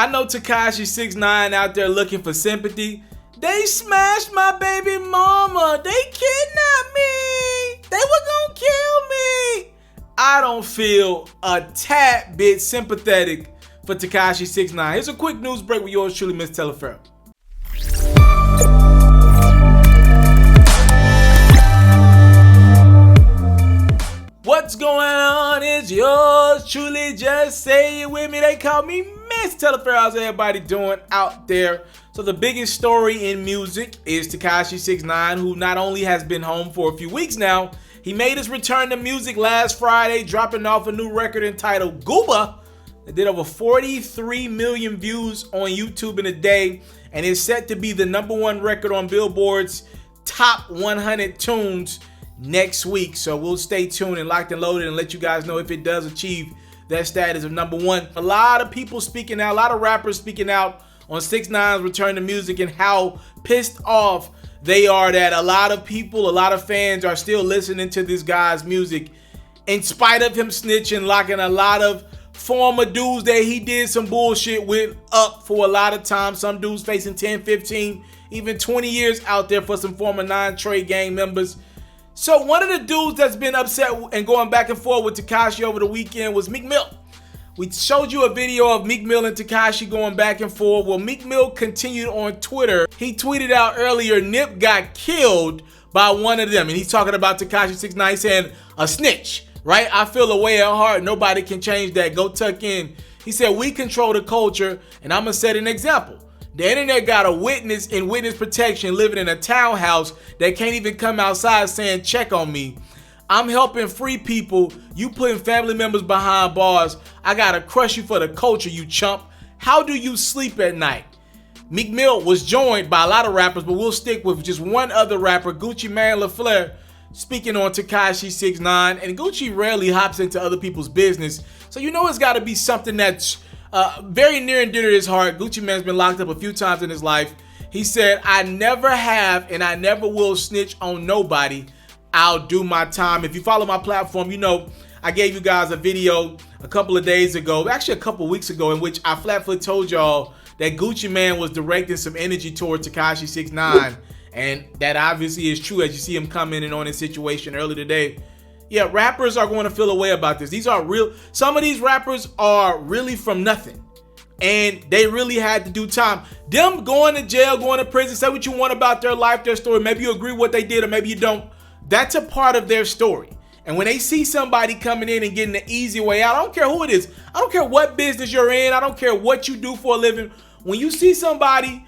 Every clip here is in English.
I know Tekashi 6ix9ine out there looking for sympathy. They smashed my baby mama. They kidnapped me. They were gonna kill me. I don't feel a tad bit sympathetic for Tekashi 6ix9ine. Here's a quick news break with yours truly, Mr. TALIAFERRO. What's going on? It's yours truly. Just say it with me. They call me Mr. TALIAFERRO. How's everybody doing out there? So the biggest story in music is Tekashi 6ix9ine, who not only has been home for a few weeks now, he made his return to music last Friday, dropping off a new record entitled Gooba. It did over 43 million views on YouTube in a day, and is set to be the #1 record on Billboard's top 100 tunes next week. So we'll stay tuned and locked and loaded and let you guys know if it does achieve that status of #1. A lot of people speaking out, a lot of rappers speaking out on 6ix9ine's return to music and how pissed off they are that a lot of people, a lot of fans are still listening to this guy's music in spite of him snitching, locking a lot of former dudes that he did some bullshit with up for a lot of time. Some dudes facing 10, 15, even 20 years out there for some former non-Trey gang members. So one of the dudes that's been upset and going back and forth with Tekashi over the weekend was Meek Mill. We showed you a video of Meek Mill and Tekashi going back and forth. Well, Meek Mill continued on Twitter. He tweeted out earlier, Nip got killed by one of them. And he's talking about Tekashi 6ix9ine saying, a snitch, right? I feel a way at heart. Nobody can change that. Go tuck in. He said, we control the culture, and I'm going to set an example. The internet got a witness in witness protection living in a townhouse that can't even come outside saying, check on me. I'm helping free people. You putting family members behind bars. I gotta crush you for the culture, you chump. How do you sleep at night? Meek Mill was joined by a lot of rappers, but we'll stick with just one other rapper, Gucci Mane LaFleur, speaking on Tekashi 6ix9ine. And Gucci rarely hops into other people's business, so you know it's gotta be something that's very near and dear to his heart. Gucci Mane's been locked up a few times in his life. He said, I never have and I never will snitch on nobody. I'll do my time. If you follow my platform, you know I gave you guys a video a couple of days ago, actually a couple weeks ago, in which I flat-foot told y'all that Gucci Mane was directing some energy toward Tekashi 6ix9ine, and that obviously is true as you see him commenting on his situation earlier today. Yeah, rappers are going to feel a way about this. These are real. Some of these rappers are really from nothing, and they really had to do time. Them going to jail, going to prison, say what you want about their life, their story. Maybe you agree with what they did or maybe you don't. That's a part of their story. And when they see somebody coming in and getting the easy way out, I don't care who it is. I don't care what business you're in. I don't care what you do for a living. When you see somebody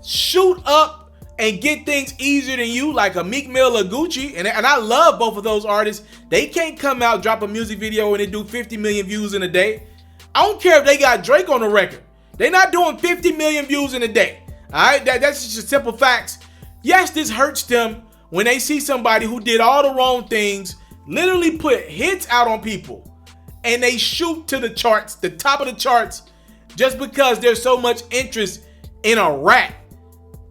shoot up and get things easier than you, like a Meek Mill or Gucci, and I love both of those artists, they can't come out, drop a music video, and they do 50 million views in a day. I don't care if they got Drake on the record. They're not doing 50 million views in a day. All right, that's just simple facts. Yes, this hurts them when they see somebody who did all the wrong things, literally put hits out on people, and they shoot to the charts, the top of the charts, just because there's so much interest in a rat.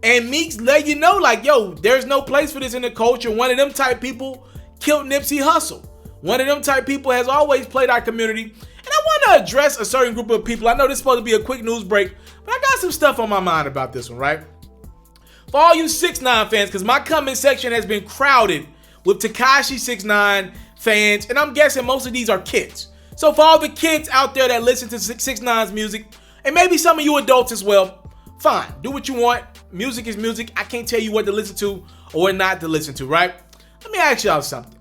And Meek's let you know, like, yo, there's no place for this in the culture. One of them type people killed Nipsey Hussle. One of them type people has always played our community. And I want to address a certain group of people. I know this is supposed to be a quick news break, but I got some stuff on my mind about this one, right? For all you 6ix9ine fans, because my comment section has been crowded with Tekashi 6ix9ine fans, and I'm guessing most of these are kids. So for all the kids out there that listen to 6ix9ine's music, and maybe some of you adults as well, fine, do what you want. Music is music. I can't tell you what to listen to or what not to listen to, right? Let me ask y'all something.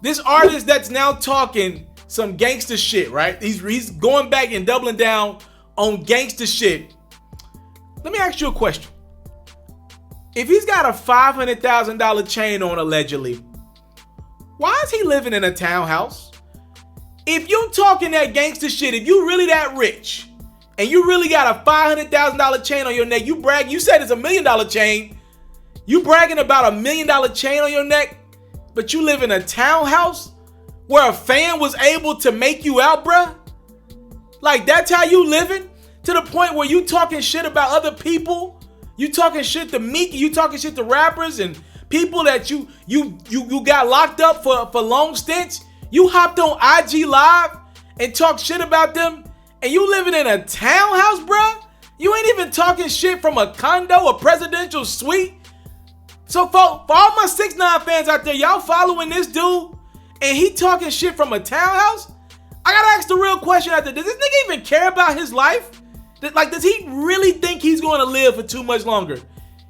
This artist that's now talking some gangster shit, right? He's going back and doubling down on gangster shit. Let me ask you a question. If he's got a $500,000 chain on allegedly, why is he living in a townhouse? If you talking that gangster shit, if you really that rich, and you really got a $500,000 chain on your neck, you brag, you said it's $1 million chain, you bragging about $1 million chain on your neck, but you live in a townhouse where a fan was able to make you out, bruh? Like, that's how you living? To the point where you talking shit about other people? You talking shit to Meek, you talking shit to rappers and people that you got locked up for long stints? You hopped on IG Live and talked shit about them, and you living in a townhouse, bruh? talking shit from a condo, a presidential suite. So for all my 6ix9ine fans out there, y'all following this dude and he talking shit from a townhouse? I gotta ask the real question out there. Does this nigga even care about his life? Like, does he really think he's gonna live for too much longer?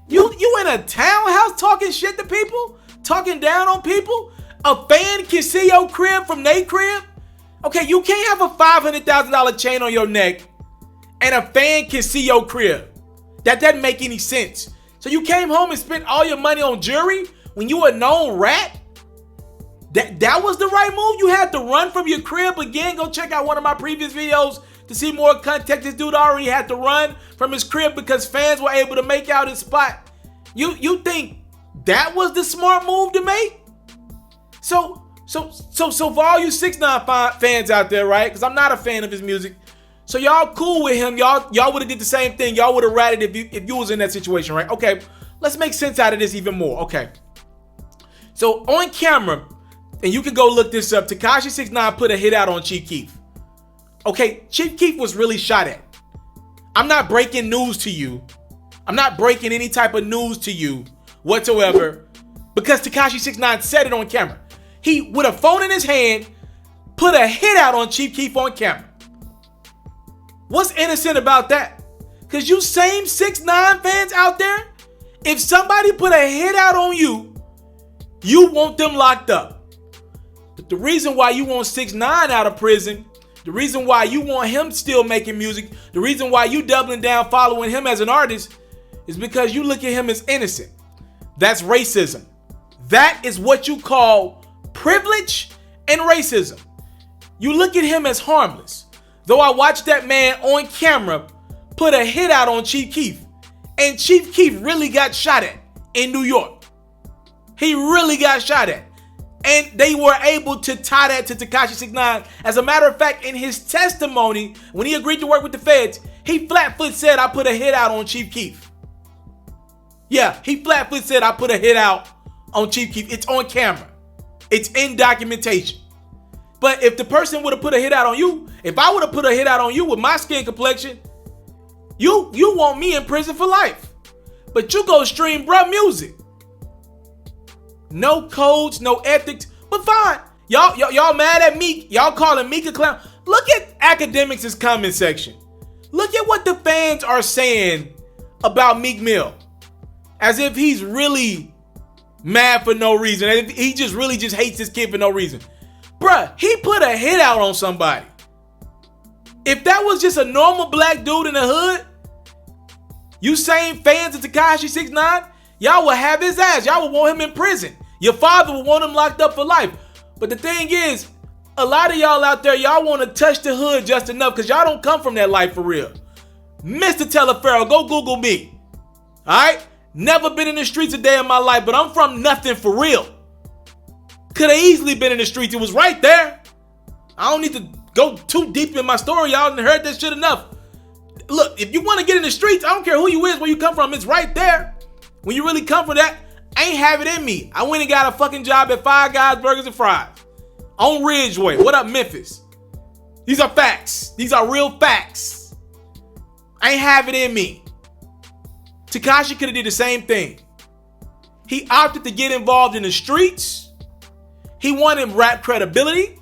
You in a townhouse talking shit to people? Talking down on people? A fan can see your crib from their crib? Okay, you can't have a $500,000 chain on your neck and a fan can see your crib. That doesn't make any sense. So you came home and spent all your money on jewelry when you a known rat? That was the right move? You had to run from your crib again? Go check out one of my previous videos to see more context. This dude already had to run from his crib because fans were able to make out his spot. You think that was the smart move to make? So for all you 6ix9ine fans out there, right? Because I'm not a fan of his music. So y'all cool with him. Y'all would have did the same thing. Y'all would have ratted if you was in that situation, right? Okay, let's make sense out of this even more. Okay. So on camera, and you can go look this up, Tekashi 6ix9ine put a hit out on Chief Keef. Okay, Chief Keef was really shot at. I'm not breaking news to you. I'm not breaking any type of news to you whatsoever because Tekashi 6ix9ine said it on camera. He, with a phone in his hand, put a hit out on Chief Keef on camera. What's innocent about that? Because you same 6ix9ine fans out there, if somebody put a hit out on you, you want them locked up. But the reason why you want 6ix9ine out of prison, the reason why you want him still making music, the reason why you doubling down following him as an artist is because you look at him as innocent. That's racism. That is what you call privilege and racism. You look at him as harmless. Though I watched that man on camera put a hit out on Chief Keef, and Chief Keef really got shot at in New York. He really got shot at. And they were able to tie that to Tekashi 6ix9ine. As a matter of fact, in his testimony, when he agreed to work with the feds, he flat-foot said, I put a hit out on Chief Keef. Yeah, he flat-foot said, I put a hit out on Chief Keef. It's on camera. It's in documentation. But if the person would have put a hit out on you, if I would have put a hit out on you with my skin complexion, you want me in prison for life. But you go stream bruh music. No codes, no ethics, but fine. Y'all mad at Meek? Y'all calling Meek a clown? Look at Academics' comment section. Look at what the fans are saying about Meek Mill. As if he's really mad for no reason. As if he just really hates this kid for no reason. Bruh, he put a hit out on somebody. If that was just a normal black dude in the hood, you same fans of Tekashi 6ix9ine, y'all would have his ass. Y'all would want him in prison. Your father would want him locked up for life. But the thing is, a lot of y'all out there, y'all want to touch the hood just enough because y'all don't come from that life for real. Mr. TALIAFERRO, go Google me. Alright? Never been in the streets a day in my life, but I'm from nothing for real. Could have easily been in the streets. It was right there. I don't need to go too deep in my story. Y'all done heard that shit enough. Look, if you want to get in the streets, I don't care who you is, where you come from. It's right there. When you really come from that, I ain't have it in me. I went and got a fucking job at Five Guys Burgers and Fries on Ridgeway. What up, Memphis? These are facts. These are real facts. I ain't have it in me. Tekashi could have did the same thing. He opted to get involved in the streets. He wanted rap credibility.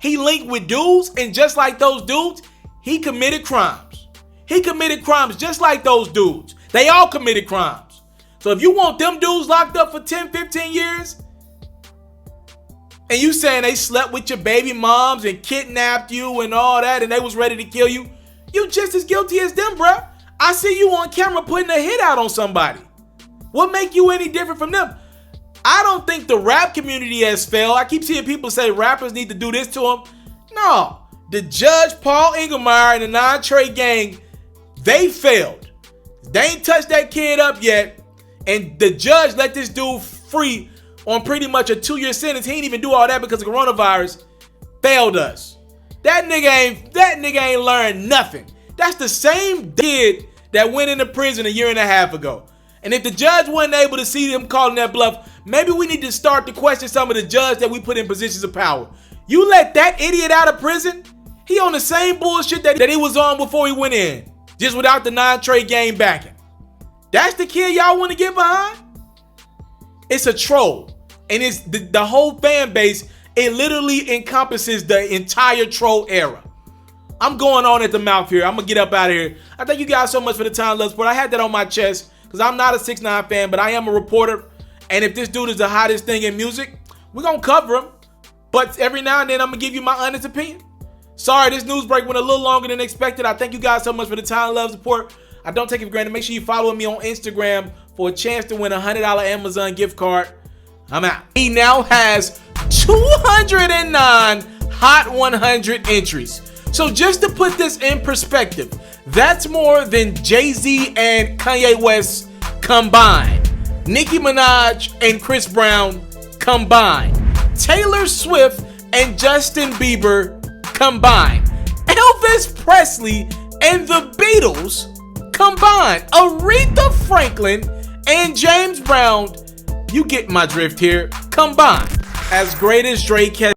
He linked with dudes, and just like those dudes, he committed crimes. He committed crimes just like those dudes. They all committed crimes. So if you want them dudes locked up for 10, 15 years, and you saying they slept with your baby moms and kidnapped you and all that, and they was ready to kill you, you just as guilty as them, bruh. I see you on camera putting a hit out on somebody. What make you any different from them? I don't think the rap community has failed. I keep seeing people say rappers need to do this to them. No. The judge, Paul Engelmeyer, and the non-Trey gang, they failed. They ain't touched that kid up yet. And the judge let this dude free on pretty much a 2-year sentence. He ain't even do all that because of coronavirus. Failed us. That nigga ain't learned nothing. That's the same kid that went into prison a year and a half ago. And if the judge wasn't able to see him calling that bluff, maybe we need to start to question some of the judges that we put in positions of power. You let that idiot out of prison? He on the same bullshit that he was on before he went in. just without the non-trade game backing. That's the kid y'all want to get behind? It's a troll. And it's the whole fan base, it literally encompasses the entire troll era. I'm going on at the mouth here. I'm going to get up out of here. I thank you guys so much for the time, love, support. I had that on my chest because I'm not a 6ix9ine fan, but I am a reporter. And if this dude is the hottest thing in music, we're going to cover him. But every now and then, I'm going to give you my honest opinion. Sorry, this news break went a little longer than expected. I thank you guys so much for the time, love, support. I don't take it for granted. Make sure you follow me on Instagram for a chance to win a $100 Amazon gift card. I'm out. He now has 209 Hot 100 entries. So just to put this in perspective, that's more than Jay-Z and Kanye West combined, Nicki Minaj and Chris Brown combined, Taylor Swift and Justin Bieber combined, Elvis Presley and the Beatles combined, Aretha Franklin and James Brown, you get my drift here, combined. As great as Drake has